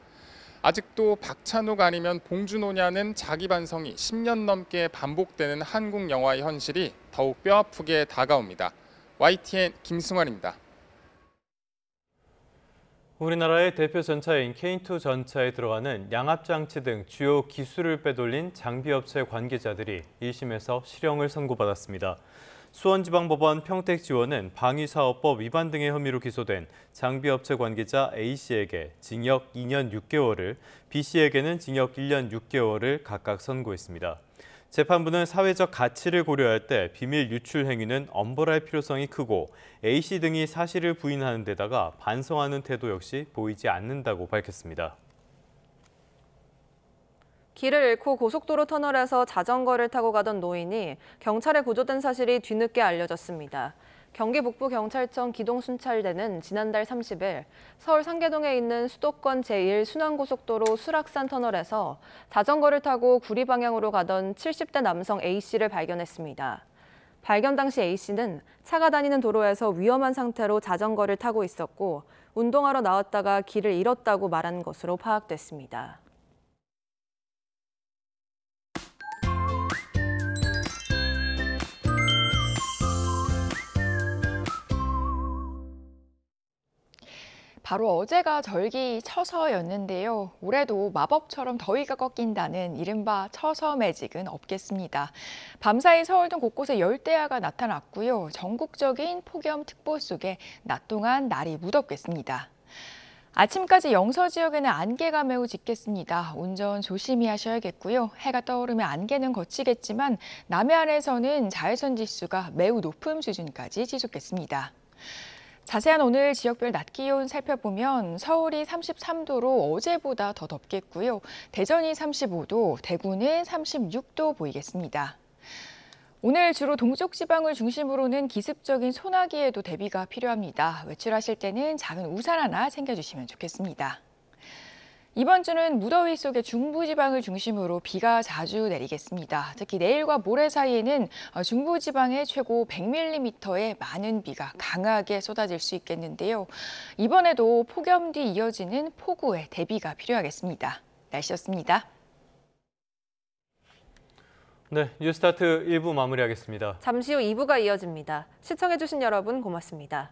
아직도 박찬욱 아니면 봉준호냐는 자기 반성이 10년 넘게 반복되는 한국 영화의 현실이 더욱 뼈아프게 다가옵니다. YTN 김승환입니다. 우리나라의 대표 전차인 K2 전차에 들어가는 양압장치 등 주요 기술을 빼돌린 장비업체 관계자들이 1심에서 실형을 선고받았습니다. 수원지방법원 평택지원은 방위사업법 위반 등의 혐의로 기소된 장비업체 관계자 A씨에게 징역 2년 6개월을, B씨에게는 징역 1년 6개월을 각각 선고했습니다. 재판부는 사회적 가치를 고려할 때 비밀 유출 행위는 엄벌할 필요성이 크고 A씨 등이 사실을 부인하는 데다가 반성하는 태도 역시 보이지 않는다고 밝혔습니다. 길을 잃고 고속도로 터널에서 자전거를 타고 가던 노인이 경찰에 구조된 사실이 뒤늦게 알려졌습니다. 경기 북부경찰청 기동순찰대는 지난달 30일 서울 상계동에 있는 수도권 제1순환고속도로 수락산 터널에서 자전거를 타고 구리 방향으로 가던 70대 남성 A씨를 발견했습니다. 발견 당시 A씨는 차가 다니는 도로에서 위험한 상태로 자전거를 타고 있었고 운동하러 나왔다가 길을 잃었다고 말한 것으로 파악됐습니다. 바로 어제가 절기 처서였는데요. 올해도 마법처럼 더위가 꺾인다는 이른바 처서 매직은 없겠습니다. 밤사이 서울 등 곳곳에 열대야가 나타났고요. 전국적인 폭염특보 속에 낮 동안 날이 무덥겠습니다. 아침까지 영서 지역에는 안개가 매우 짙겠습니다. 운전 조심히 하셔야겠고요. 해가 떠오르면 안개는 걷히겠지만 남해안에서는 자외선 지수가 매우 높은 수준까지 지속겠습니다. 자세한 오늘 지역별 낮 기온 살펴보면 서울이 33도로 어제보다 더 덥겠고요. 대전이 35도, 대구는 36도 보이겠습니다. 오늘 주로 동쪽 지방을 중심으로는 기습적인 소나기에도 대비가 필요합니다. 외출하실 때는 작은 우산 하나 챙겨주시면 좋겠습니다. 이번 주는 무더위 속에 중부지방을 중심으로 비가 자주 내리겠습니다. 특히 내일과 모레 사이에는 중부지방에 최고 100mm의 많은 비가 강하게 쏟아질 수 있겠는데요. 이번에도 폭염 뒤 이어지는 폭우에 대비가 필요하겠습니다. 날씨였습니다. 네, 뉴스타트 1부 마무리하겠습니다. 잠시 후 2부가 이어집니다. 시청해주신 여러분 고맙습니다.